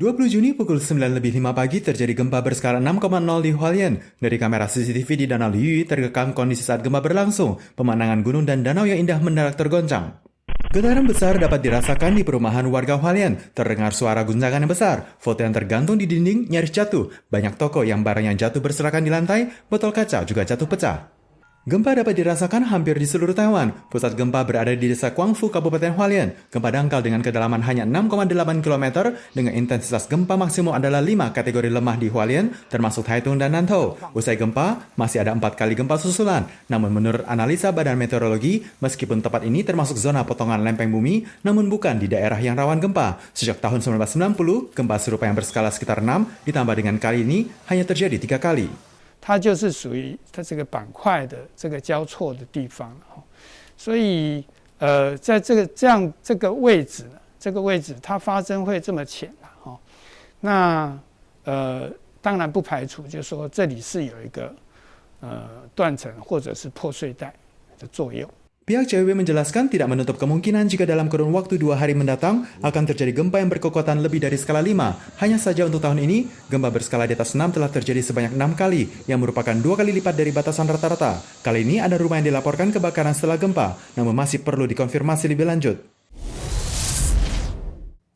20 Juni pukul 9:05 pagi terjadi gempa berskala 6,0 di Hualien. Dari kamera CCTV di Danau Liu terekam kondisi saat gempa berlangsung. Pemandangan gunung dan danau yang indah mendadak tergoncang. Getaran besar dapat dirasakan di perumahan warga Hualien. Terdengar suara guncangan yang besar. Foto yang tergantung di dinding nyaris jatuh. Banyak toko yang barangnya jatuh berserakan di lantai, botol kaca juga jatuh pecah. Gempa dapat dirasakan hampir di seluruh Taiwan. Pusat gempa berada di desa Guangfu, Kabupaten Hualien. Gempa dangkal dengan kedalaman hanya 6,8 km dengan intensitas gempa maksimum adalah 5 kategori lemah di Hualien, termasuk Taitung dan Nantou. Usai gempa, masih ada 4 kali gempa susulan. Namun menurut analisa Badan Meteorologi, meskipun tempat ini termasuk zona potongan lempeng bumi, namun bukan di daerah yang rawan gempa. Sejak tahun 1990, gempa serupa yang berskala sekitar 6, ditambah dengan kali ini, hanya terjadi 3 kali. 它就是属于它这个板块的这个交错的地方，所以在这个位置它发生会这么浅哈，那当然不排除就是说这里是有一个断层或者是破碎带的作用。 Pihak CWB menjelaskan tidak menutup kemungkinan jika dalam kurun waktu 2 hari mendatang akan terjadi gempa yang berkekuatan lebih dari skala 5. Hanya saja untuk tahun ini, gempa berskala di atas 6 telah terjadi sebanyak 6 kali, yang merupakan 2 kali lipat dari batasan rata-rata. Kali ini ada rumah yang dilaporkan kebakaran setelah gempa, namun masih perlu dikonfirmasi lebih lanjut.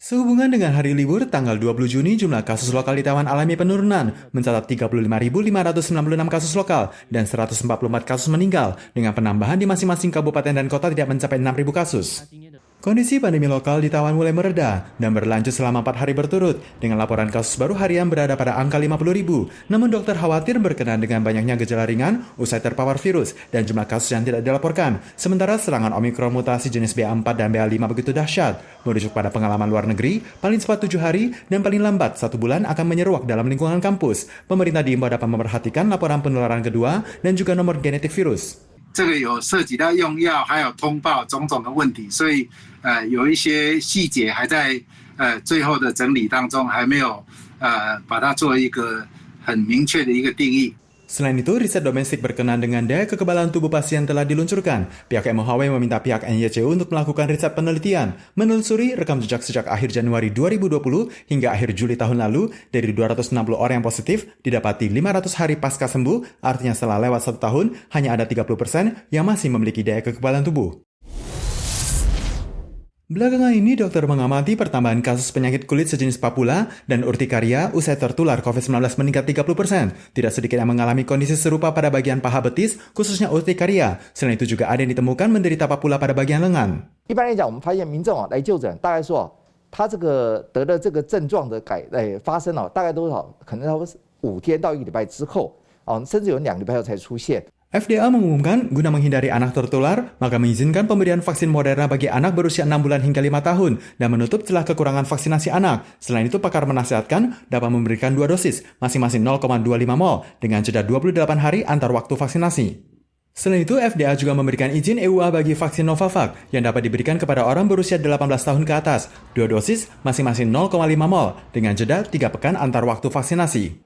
Sehubungan dengan hari libur, tanggal 20 Juni jumlah kasus lokal di Taiwan alami penurunan, mencatat 35.596 kasus lokal dan 144 kasus meninggal, dengan penambahan di masing-masing kabupaten dan kota tidak mencapai 6.000 kasus. Kondisi pandemi lokal di Taiwan mulai mereda dan berlanjut selama 4 hari berturut, dengan laporan kasus baru harian berada pada angka 50.000. Namun dokter khawatir berkenaan dengan banyaknya gejala ringan usai terpapar virus dan jumlah kasus yang tidak dilaporkan. Sementara serangan Omikron mutasi jenis BA4 dan BA5 begitu dahsyat, merujuk pada pengalaman luar negeri, paling cepat 7 hari dan paling lambat 1 bulan akan menyeruak dalam lingkungan kampus. Pemerintah diimbau dapat memperhatikan laporan penularan kedua dan juga nomor genetik virus. 这个有涉及到用药，还有通报种种的问题，所以有一些细节还在最后的整理当中，还没有把它做一个很明确的一个定义。 Selain itu, riset domestik berkenaan dengan daya kekebalan tubuh pasien telah diluncurkan. Pihak MHW meminta pihak NYCU untuk melakukan riset penelitian, menelusuri rekam jejak sejak akhir Januari 2020 hingga akhir Juli tahun lalu. Dari 260 orang yang positif, didapati 500 hari pasca sembuh, artinya setelah lewat 1 tahun, hanya ada 30% yang masih memiliki daya kekebalan tubuh. Belakangan ini, dokter mengamati pertambahan kasus penyakit kulit sejenis papula dan urtikaria usai tertular COVID-19 meningkat 30%. Tidak sedikit yang mengalami kondisi serupa pada bagian paha betis, khususnya urtikaria. Selain itu juga ada yang ditemukan menderita papula pada bagian lengan. 一般来讲，我们发现民众来就诊，大概说他这个得了这个症状的发生大概多少？可能差不多5天到1礼拜之后，甚至有2礼拜后才出现。 FDA mengumumkan guna menghindari anak tertular, maka mengizinkan pemberian vaksin Moderna bagi anak berusia 6 bulan hingga 5 tahun dan menutup celah kekurangan vaksinasi anak. Selain itu, pakar menasihatkan dapat memberikan 2 dosis, masing-masing 0,25 mol, dengan jeda 28 hari antar waktu vaksinasi. Selain itu, FDA juga memberikan izin EUA bagi vaksin Novavax yang dapat diberikan kepada orang berusia 18 tahun ke atas. 2 dosis, masing-masing 0,5 mol, dengan jeda 3 pekan antar waktu vaksinasi.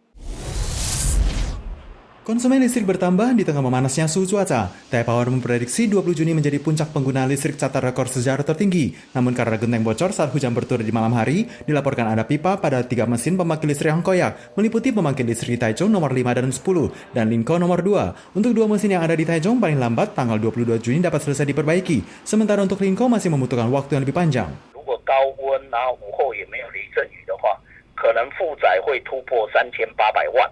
Konsumen listrik bertambah di tengah memanasnya suhu cuaca. Taipower memprediksi 20 Juni menjadi puncak penggunaan listrik catat rekor sejarah tertinggi. Namun karena genteng bocor saat hujan berturut di malam hari, dilaporkan ada pipa pada 3 mesin pembangkit listrik yang koyak, meliputi pembangkit listrik di Taichung nomor 5 dan 10, dan Linkou nomor 2. Untuk 2 mesin yang ada di Taichung, paling lambat tanggal 22 Juni dapat selesai diperbaiki. Sementara untuk Linkou masih membutuhkan waktu yang lebih panjang. 如果高温然后午后也没有雷阵雨的话，可能负载会突破3800万。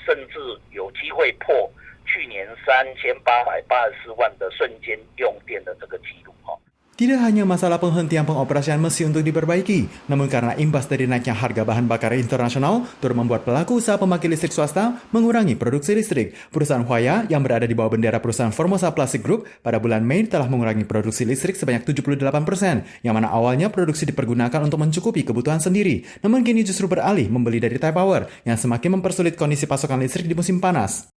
甚至有机会破去年3884万的瞬间用电的这个记录。 Tidak hanya masalah penghentian pengoperasian mesin untuk diperbaiki, namun karena imbas dari naiknya harga bahan bakar internasional, turut membuat pelaku usaha pembangkit listrik swasta mengurangi produksi listrik. Perusahaan Huaya yang berada di bawah bendera perusahaan Formosa Plastic Group pada bulan Mei telah mengurangi produksi listrik sebanyak 78%, yang mana awalnya produksi dipergunakan untuk mencukupi kebutuhan sendiri, namun kini justru beralih membeli dari Taipower yang semakin mempersulit kondisi pasokan listrik di musim panas.